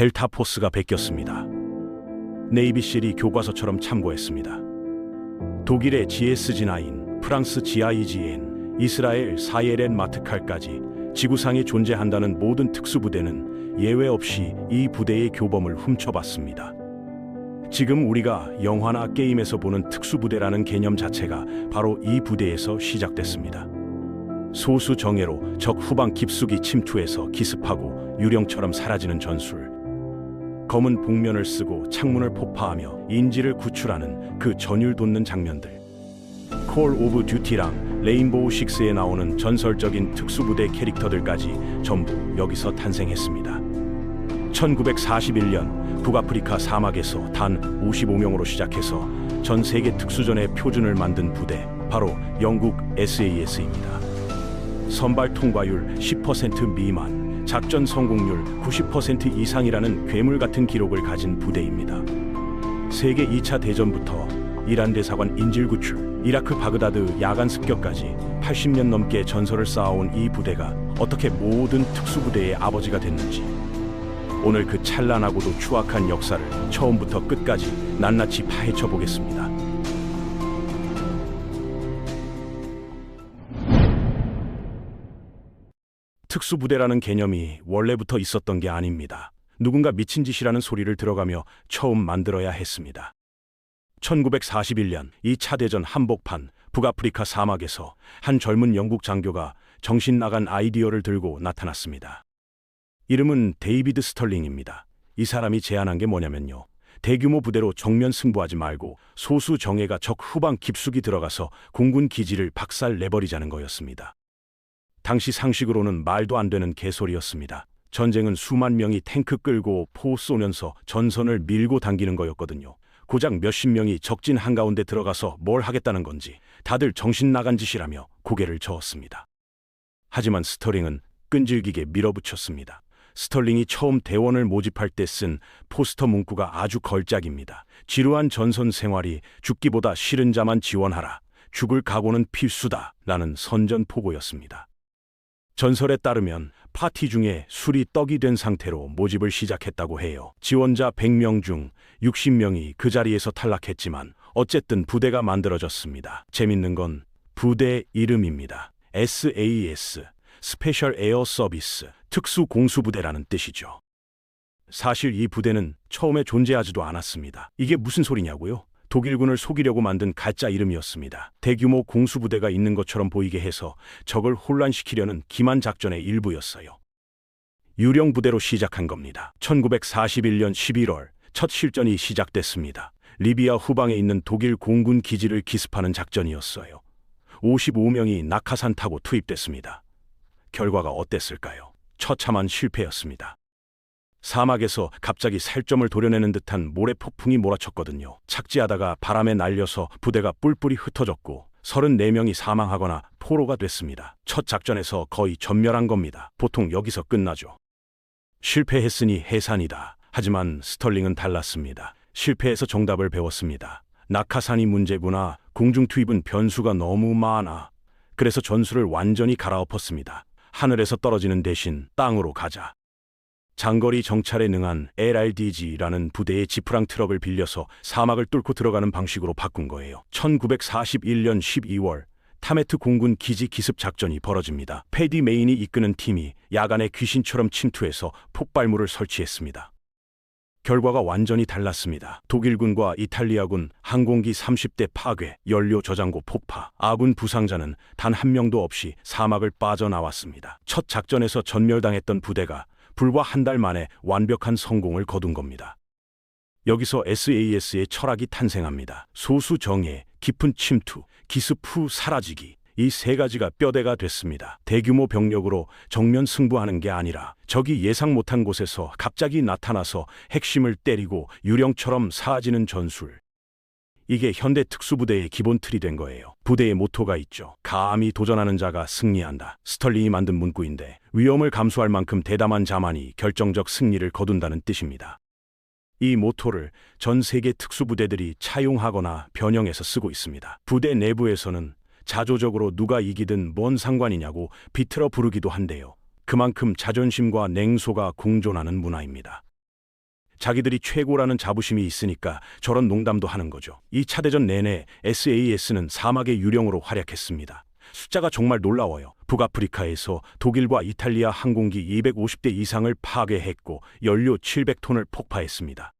델타포스가 베꼈습니다. 네이비실이 교과서처럼 참고했습니다. 독일의 GSG9, 프랑스 GIGN, 이스라엘 사예렌 마트칼까지 지구상에 존재한다는 모든 특수부대는 예외 없이 이 부대의 교범을 훔쳐봤습니다. 지금 우리가 영화나 게임에서 보는 특수부대라는 개념 자체가 바로 이 부대에서 시작됐습니다. 소수 정예로 적 후방 깊숙이 침투해서 기습하고 유령처럼 사라지는 전술, 검은 복면을 쓰고 창문을 폭파하며 인지를 구출하는 그 전율 돋는 장면들, 콜 오브 듀티랑 레인보우 식스에 나오는 전설적인 특수부대 캐릭터들까지 전부 여기서 탄생했습니다. 1941년 북아프리카 사막에서 단 55명으로 시작해서 전 세계 특수전의 표준을 만든 부대, 바로 영국 SAS입니다. 선발 통과율 10% 미만, 작전 성공률 90% 이상이라는 괴물 같은 기록을 가진 부대입니다. 세계 2차 대전부터 이란 대사관 인질 구출, 이라크 바그다드 야간 습격까지 80년 넘게 전설을 쌓아온 이 부대가 어떻게 모든 특수부대의 아버지가 됐는지, 오늘 그 찬란하고도 추악한 역사를 처음부터 끝까지 낱낱이 파헤쳐 보겠습니다. 특수부대라는 개념이 원래부터 있었던 게 아닙니다. 누군가 미친 짓이라는 소리를 들어가며 처음 만들어야 했습니다. 1941년 2차 대전 한복판 북아프리카 사막에서 한 젊은 영국 장교가 정신 나간 아이디어를 들고 나타났습니다. 이름은 데이비드 스털링입니다. 이 사람이 제안한 게 뭐냐면요, 대규모 부대로 정면 승부하지 말고 소수 정예가 적 후방 깊숙이 들어가서 공군 기지를 박살 내버리자는 거였습니다. 당시 상식으로는 말도 안 되는 개소리였습니다. 전쟁은 수만 명이 탱크 끌고 포 쏘면서 전선을 밀고 당기는 거였거든요. 고작 몇십 명이 적진 한가운데 들어가서 뭘 하겠다는 건지 다들 정신 나간 짓이라며 고개를 저었습니다. 하지만 스털링은 끈질기게 밀어붙였습니다. 스털링이 처음 대원을 모집할 때 쓴 포스터 문구가 아주 걸작입니다. 지루한 전선 생활이 죽기보다 싫은 자만 지원하라. 죽을 각오는 필수다. 라는 선전포고였습니다. 전설에 따르면 파티 중에 술이 떡이 된 상태로 모집을 시작했다고 해요. 지원자 100명 중 60명이 그 자리에서 탈락했지만 어쨌든 부대가 만들어졌습니다. 재밌는 건 부대 이름입니다. SAS, 스페셜 에어 서비스, 특수 공수부대라는 뜻이죠. 사실 이 부대는 처음에 존재하지도 않았습니다. 이게 무슨 소리냐고요? 독일군을 속이려고 만든 가짜 이름이었습니다. 대규모 공수부대가 있는 것처럼 보이게 해서 적을 혼란시키려는 기만 작전의 일부였어요. 유령 부대로 시작한 겁니다. 1941년 11월 첫 실전이 시작됐습니다. 리비아 후방에 있는 독일 공군 기지를 기습하는 작전이었어요. 55명이 낙하산 타고 투입됐습니다. 결과가 어땠을까요? 처참한 실패였습니다. 사막에서 갑자기 살점을 도려내는 듯한 모래폭풍이 몰아쳤거든요. 착지하다가 바람에 날려서 부대가 뿔뿔이 흩어졌고 34명이 사망하거나 포로가 됐습니다. 첫 작전에서 거의 전멸한 겁니다. 보통 여기서 끝나죠. 실패했으니 해산이다. 하지만 스털링은 달랐습니다. 실패해서 정답을 배웠습니다. 낙하산이 문제구나. 공중 투입은 변수가 너무 많아. 그래서 전술을 완전히 갈아엎었습니다. 하늘에서 떨어지는 대신 땅으로 가자. 장거리 정찰에 능한 LRDG라는 부대의 지프랑 트럭을 빌려서 사막을 뚫고 들어가는 방식으로 바꾼 거예요. 1941년 12월 타메트 공군 기지 기습 작전이 벌어집니다. 패디 메인이 이끄는 팀이 야간에 귀신처럼 침투해서 폭발물을 설치했습니다. 결과가 완전히 달랐습니다. 독일군과 이탈리아군 항공기 30대 파괴, 연료 저장고 폭파, 아군 부상자는 단 한 명도 없이 사막을 빠져나왔습니다. 첫 작전에서 전멸당했던 부대가 불과 한 달 만에 완벽한 성공을 거둔 겁니다. 여기서 SAS의 철학이 탄생합니다. 소수 정예, 깊은 침투, 기습 후 사라지기. 이 세 가지가 뼈대가 됐습니다. 대규모 병력으로 정면 승부하는 게 아니라 적이 예상 못한 곳에서 갑자기 나타나서 핵심을 때리고 유령처럼 사라지는 전술. 이게 현대 특수부대의 기본 틀이 된 거예요. 부대의 모토가 있죠. 감히 도전하는 자가 승리한다. 스털링이 만든 문구인데 위험을 감수할 만큼 대담한 자만이 결정적 승리를 거둔다는 뜻입니다. 이 모토를 전 세계 특수부대들이 차용하거나 변형해서 쓰고 있습니다. 부대 내부에서는 자조적으로 누가 이기든 뭔 상관이냐고 비틀어 부르기도 한데요. 그만큼 자존심과 냉소가 공존하는 문화입니다. 자기들이 최고라는 자부심이 있으니까 저런 농담도 하는 거죠. 2차 대전 내내 SAS는 사막의 유령으로 활약했습니다. 숫자가 정말 놀라워요. 북아프리카에서 독일과 이탈리아 항공기 250대 이상을 파괴했고 연료 700톤을 폭파했습니다.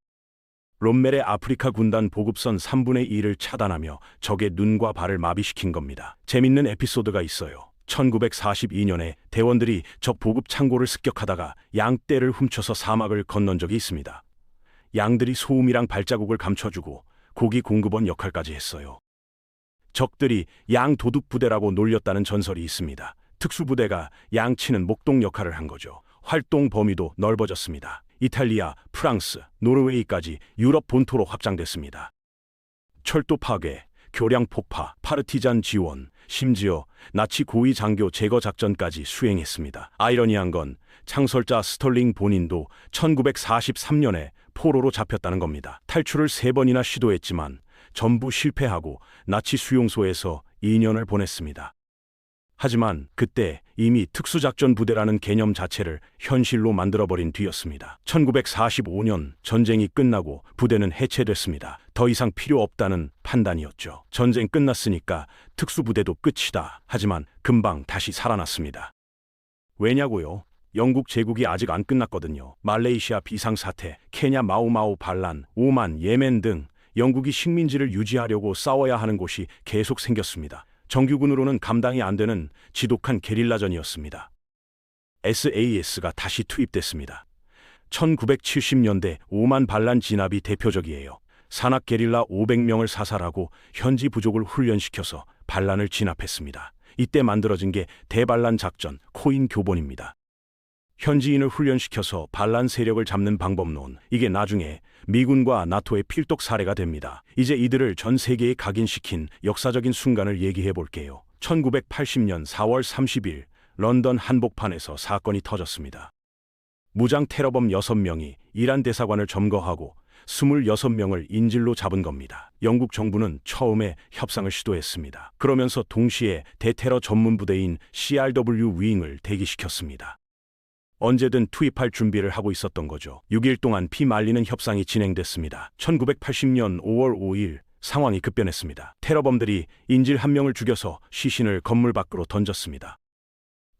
롬멜의 아프리카 군단 보급선 3분의 2를 차단하며 적의 눈과 발을 마비시킨 겁니다. 재밌는 에피소드가 있어요. 1942년에 대원들이 적 보급 창고를 습격하다가 양떼를 훔쳐서 사막을 건넌 적이 있습니다. 양들이 소음이랑 발자국을 감춰주고 고기 공급원 역할까지 했어요. 적들이 양 도둑 부대라고 놀렸다는 전설이 있습니다. 특수부대가 양치는 목동 역할을 한 거죠. 활동 범위도 넓어졌습니다. 이탈리아, 프랑스, 노르웨이까지 유럽 본토로 확장됐습니다. 철도 파괴, 교량 폭파, 파르티잔 지원, 심지어 나치 고위 장교 제거 작전까지 수행했습니다. 아이러니한 건 창설자 스털링 본인도 1943년에 포로로 잡혔다는 겁니다. 탈출을 3번이나 시도했지만 전부 실패하고 나치 수용소에서 2년을 보냈습니다. 하지만 그때 이미 특수작전 부대라는 개념 자체를 현실로 만들어버린 뒤였습니다. 1945년 전쟁이 끝나고 부대는 해체됐습니다. 더 이상 필요 없다는 판단이었죠. 전쟁 끝났으니까 특수부대도 끝이다. 하지만 금방 다시 살아났습니다. 왜냐고요? 영국 제국이 아직 안 끝났거든요. 말레이시아 비상사태, 케냐 마오마오 반란, 오만, 예멘 등 영국이 식민지를 유지하려고 싸워야 하는 곳이 계속 생겼습니다. 정규군으로는 감당이 안 되는 지독한 게릴라전이었습니다. SAS가 다시 투입됐습니다. 1970년대 오만 반란 진압이 대표적이에요. 산악 게릴라 500명을 사살하고 현지 부족을 훈련시켜서 반란을 진압했습니다. 이때 만들어진 게 대반란 작전, 코인 교본입니다. 현지인을 훈련시켜서 반란 세력을 잡는 방법론, 이게 나중에 미군과 나토의 필독 사례가 됩니다. 이제 이들을 전 세계에 각인시킨 역사적인 순간을 얘기해 볼게요. 1980년 4월 30일 런던 한복판에서 사건이 터졌습니다. 무장 테러범 6명이 이란 대사관을 점거하고 26명을 인질로 잡은 겁니다. 영국 정부는 처음에 협상을 시도했습니다. 그러면서 동시에 대테러 전문 부대인 CRW 윙을 대기시켰습니다. 언제든 투입할 준비를 하고 있었던 거죠. 6일 동안 피 말리는 협상이 진행됐습니다. 1980년 5월 5일 상황이 급변했습니다. 테러범들이 인질 1명을 죽여서 시신을 건물 밖으로 던졌습니다.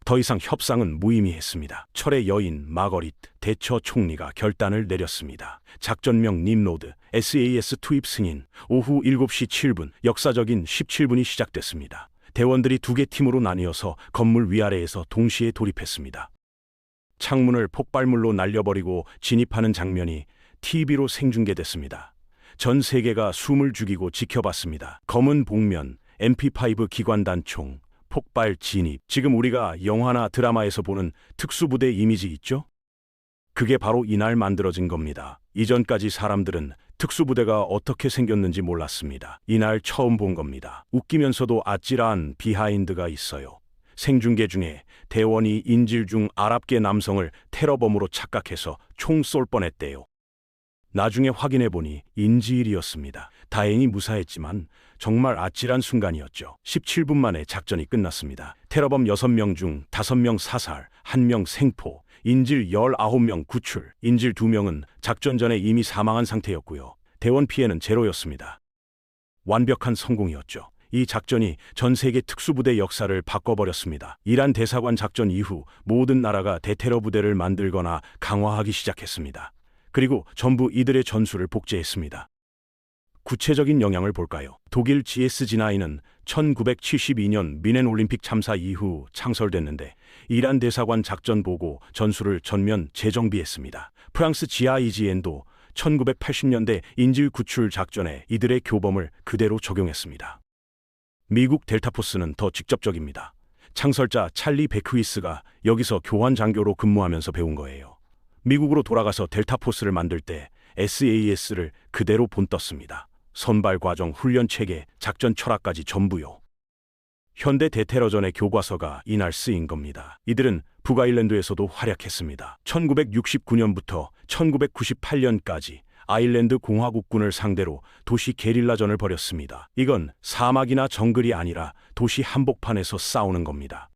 더 이상 협상은 무의미했습니다. 철의 여인 마거릿 대처 총리가 결단을 내렸습니다. 작전명 님로드, SAS 투입 승인. 오후 7시 7분, 역사적인 17분이 시작됐습니다. 대원들이 2개 팀으로 나뉘어서 건물 위아래에서 동시에 돌입했습니다. 창문을 폭발물로 날려버리고 진입하는 장면이 TV로 생중계됐습니다. 전 세계가 숨을 죽이고 지켜봤습니다. 검은 복면, MP5 기관단총, 폭발 진입. 지금 우리가 영화나 드라마에서 보는 특수부대 이미지 있죠? 그게 바로 이날 만들어진 겁니다. 이전까지 사람들은 특수부대가 어떻게 생겼는지 몰랐습니다. 이날 처음 본 겁니다. 웃기면서도 아찔한 비하인드가 있어요. 생중계 중에 대원이 인질 중 아랍계 남성을 테러범으로 착각해서 총 쏠 뻔했대요. 나중에 확인해보니 인지일이었습니다. 다행히 무사했지만 정말 아찔한 순간이었죠. 17분 만에 작전이 끝났습니다. 테러범 6명 중 5명 사살, 1명 생포, 인질 19명 구출, 인질 2명은 작전 전에 이미 사망한 상태였고요. 대원 피해는 제로였습니다. 완벽한 성공이었죠. 이 작전이 전 세계 특수부대 역사를 바꿔버렸습니다. 이란 대사관 작전 이후 모든 나라가 대테러 부대를 만들거나 강화하기 시작했습니다. 그리고 전부 이들의 전술을 복제했습니다. 구체적인 영향을 볼까요? 독일 GSG9는 1972년 미넨 올림픽 참사 이후 창설됐는데 이란 대사관 작전 보고 전술을 전면 재정비했습니다. 프랑스 GIGN도 1980년대 인질 구출 작전에 이들의 교범을 그대로 적용했습니다. 미국 델타포스는 더 직접적입니다. 창설자 찰리 베크위스가 여기서 교환 장교로 근무하면서 배운 거예요. 미국으로 돌아가서 델타포스를 만들 때 SAS를 그대로 본떴습니다. 선발 과정, 훈련 체계, 작전 철학까지 전부요. 현대 대테러전의 교과서가 이날 쓰인 겁니다. 이들은 북아일랜드에서도 활약했습니다. 1969년부터 1998년까지 아일랜드 공화국군을 상대로 도시 게릴라전을 벌였습니다. 이건 사막이나 정글이 아니라 도시 한복판에서 싸우는 겁니다.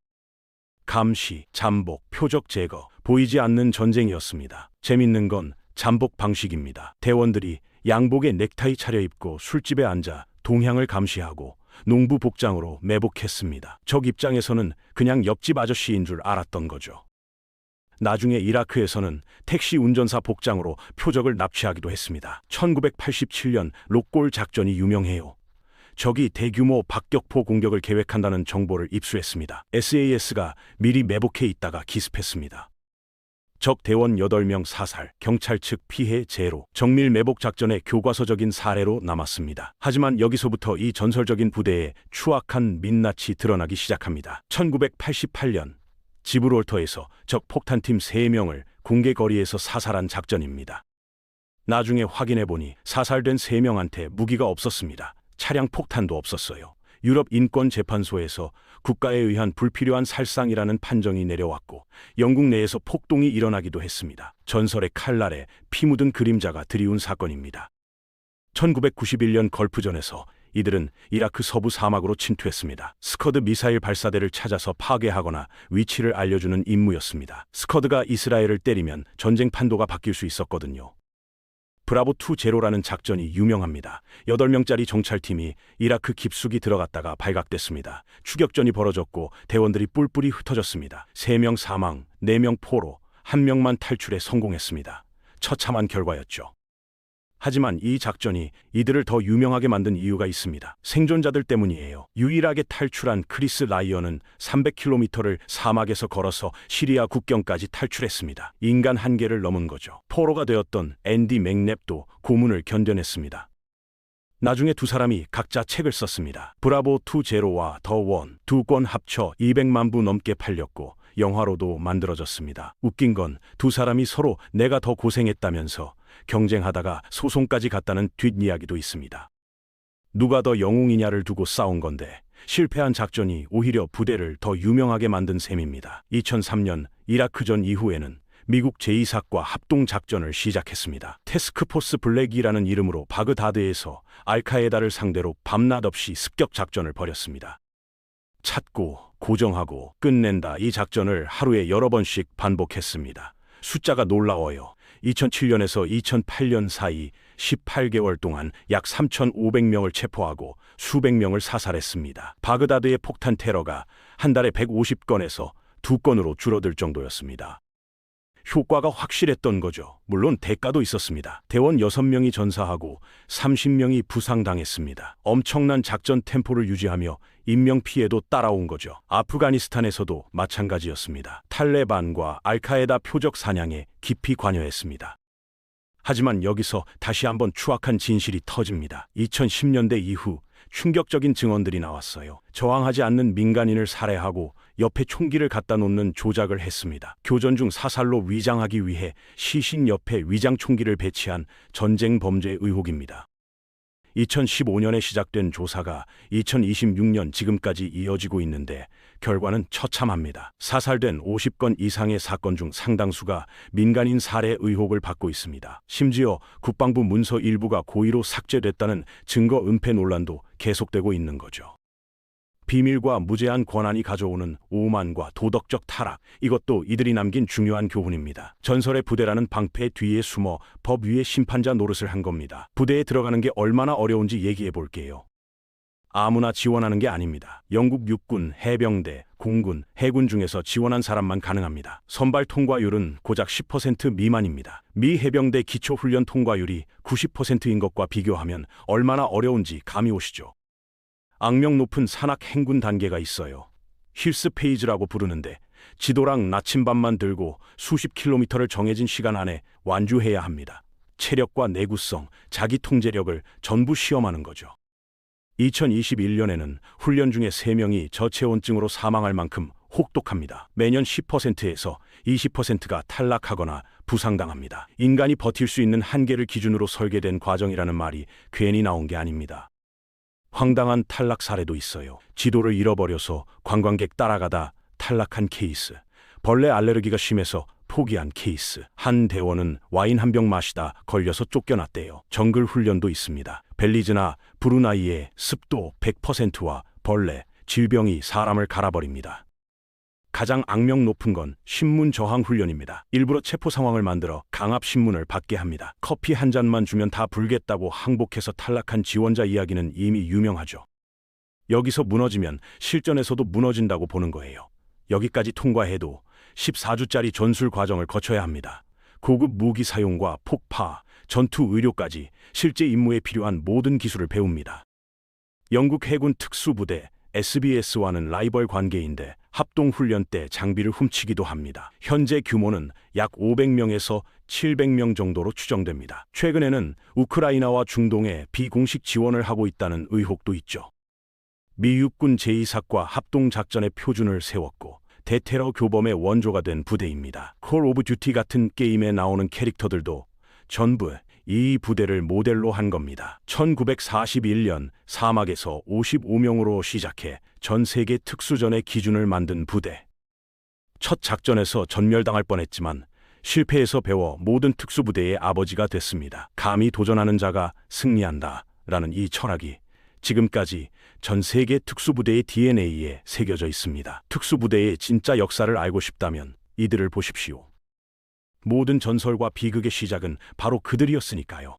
감시, 잠복, 표적 제거, 보이지 않는 전쟁이었습니다. 재밌는 건 잠복 방식입니다. 대원들이 양복에 넥타이 차려입고 술집에 앉아 동향을 감시하고 농부 복장으로 매복했습니다. 적 입장에서는 그냥 옆집 아저씨인 줄 알았던 거죠. 나중에 이라크에서는 택시 운전사 복장으로 표적을 납치하기도 했습니다. 1987년 록골 작전이 유명해요. 적이 대규모 박격포 공격을 계획한다는 정보를 입수했습니다. SAS가 미리 매복해 있다가 기습했습니다. 적 대원 8명 사살, 경찰 측 피해 제로, 정밀 매복 작전의 교과서적인 사례로 남았습니다. 하지만 여기서부터 이 전설적인 부대의 추악한 민낯이 드러나기 시작합니다. 1988년 지브롤터에서 적 폭탄팀 3명을 공개 거리에서 사살한 작전입니다. 나중에 확인해보니 사살된 3명한테 무기가 없었습니다. 차량 폭탄도 없었어요. 유럽 인권재판소에서 국가에 의한 불필요한 살상이라는 판정이 내려왔고 영국 내에서 폭동이 일어나기도 했습니다. 전설의 칼날에 피 묻은 그림자가 드리운 사건입니다. 1991년 걸프전에서 이들은 이라크 서부 사막으로 침투했습니다. 스커드 미사일 발사대를 찾아서 파괴하거나 위치를 알려주는 임무였습니다. 스커드가 이스라엘을 때리면 전쟁 판도가 바뀔 수 있었거든요. 브라보2 제로라는 작전이 유명합니다. 8명짜리 정찰팀이 이라크 깊숙이 들어갔다가 발각됐습니다. 추격전이 벌어졌고 대원들이 뿔뿔이 흩어졌습니다. 3명 사망, 4명 포로, 1명만 탈출에 성공했습니다. 처참한 결과였죠. 하지만 이 작전이 이들을 더 유명하게 만든 이유가 있습니다. 생존자들 때문이에요. 유일하게 탈출한 크리스 라이언은 300km를 사막에서 걸어서 시리아 국경까지 탈출했습니다. 인간 한계를 넘은 거죠. 포로가 되었던 앤디 맥랩도 고문을 견뎌냈습니다. 나중에 두 사람이 각자 책을 썼습니다. 브라보2 제로와 더 원, 2권 합쳐 200만 부 넘게 팔렸고 영화로도 만들어졌습니다. 웃긴 건 두 사람이 서로 내가 더 고생했다면서 경쟁하다가 소송까지 갔다는 뒷이야기도 있습니다. 누가 더 영웅이냐를 두고 싸운 건데 실패한 작전이 오히려 부대를 더 유명하게 만든 셈입니다. 2003년 이라크전 이후에는 미국 제2사과 합동작전을 시작했습니다. 테스크포스 블랙이라는 이름으로 바그다드에서 알카에다를 상대로 밤낮 없이 습격작전을 벌였습니다. 찾고 고정하고 끝낸다, 이 작전을 하루에 여러 번씩 반복했습니다. 숫자가 놀라워요. 2007년에서 2008년 사이 18개월 동안 약 3,500명을 체포하고 수백 명을 사살했습니다. 바그다드의 폭탄 테러가 한 달에 150건에서 2건으로 줄어들 정도였습니다. 효과가 확실했던 거죠. 물론 대가도 있었습니다. 대원 6명이 전사하고 30명이 부상당했습니다. 엄청난 작전 템포를 유지하며 인명피해도 따라온 거죠. 아프가니스탄에서도 마찬가지였습니다. 탈레반과 알카에다 표적 사냥에 깊이 관여했습니다. 하지만 여기서 다시 한번 추악한 진실이 터집니다. 2010년대 이후 충격적인 증언들이 나왔어요. 저항하지 않는 민간인을 살해하고 옆에 총기를 갖다 놓는 조작을 했습니다. 교전 중 사살로 위장하기 위해 시신 옆에 위장 총기를 배치한 전쟁 범죄 의혹입니다. 2015년에 시작된 조사가 2026년 지금까지 이어지고 있는데 결과는 처참합니다. 사살된 50건 이상의 사건 중 상당수가 민간인 살해 의혹을 받고 있습니다. 심지어 국방부 문서 일부가 고의로 삭제됐다는 증거 은폐 논란도 계속되고 있는 거죠. 비밀과 무제한 권한이 가져오는 오만과 도덕적 타락, 이것도 이들이 남긴 중요한 교훈입니다. 전설의 부대라는 방패 뒤에 숨어 법 위에 심판자 노릇을 한 겁니다. 부대에 들어가는 게 얼마나 어려운지 얘기해 볼게요. 아무나 지원하는 게 아닙니다. 영국 육군, 해병대, 공군, 해군 중에서 지원한 사람만 가능합니다. 선발 통과율은 고작 10% 미만입니다. 미 해병대 기초훈련 통과율이 90%인 것과 비교하면 얼마나 어려운지 감이 오시죠. 악명 높은 산악 행군 단계가 있어요. 힐스 페이즈라고 부르는데 지도랑 나침반만 들고 수십 킬로미터를 정해진 시간 안에 완주해야 합니다. 체력과 내구성, 자기 통제력을 전부 시험하는 거죠. 2021년에는 훈련 중에 3명이 저체온증으로 사망할 만큼 혹독합니다. 매년 10%에서 20%가 탈락하거나 부상당합니다. 인간이 버틸 수 있는 한계를 기준으로 설계된 과정이라는 말이 괜히 나온 게 아닙니다. 황당한 탈락 사례도 있어요. 지도를 잃어버려서 관광객 따라가다 탈락한 케이스, 벌레 알레르기가 심해서 포기한 케이스, 한 대원은 와인 한 병 마시다 걸려서 쫓겨났대요. 정글 훈련도 있습니다. 벨리즈나 브루나이의 습도 100%와 벌레, 질병이 사람을 갈아버립니다. 가장 악명 높은 건 신문 저항 훈련입니다. 일부러 체포 상황을 만들어 강압 신문을 받게 합니다. 커피 한 잔만 주면 다 불겠다고 항복해서 탈락한 지원자 이야기는 이미 유명하죠. 여기서 무너지면 실전에서도 무너진다고 보는 거예요. 여기까지 통과해도 14주짜리 전술 과정을 거쳐야 합니다. 고급 무기 사용과 폭파, 전투 의료까지 실제 임무에 필요한 모든 기술을 배웁니다. 영국 해군 특수부대 SBS와는 라이벌 관계인데 합동훈련 때 장비를 훔치기도 합니다. 현재 규모는 약 500명에서 700명 정도로 추정됩니다. 최근에는 우크라이나와 중동에 비공식 지원을 하고 있다는 의혹도 있죠. 미 육군 제2사과 합동작전의 표준을 세웠고 대테러 교범의 원조가 된 부대입니다. 콜 오브 듀티 같은 게임에 나오는 캐릭터들도 전부 이 부대를 모델로 한 겁니다. 1941년 사막에서 55명으로 시작해 전 세계 특수전의 기준을 만든 부대. 첫 작전에서 전멸당할 뻔했지만 실패해서 배워 모든 특수부대의 아버지가 됐습니다. 감히 도전하는 자가 승리한다 라는 이 철학이 지금까지 전 세계 특수부대의 DNA에 새겨져 있습니다. 특수부대의 진짜 역사를 알고 싶다면 이들을 보십시오. 모든 전설과 비극의 시작은 바로 그들이었으니까요.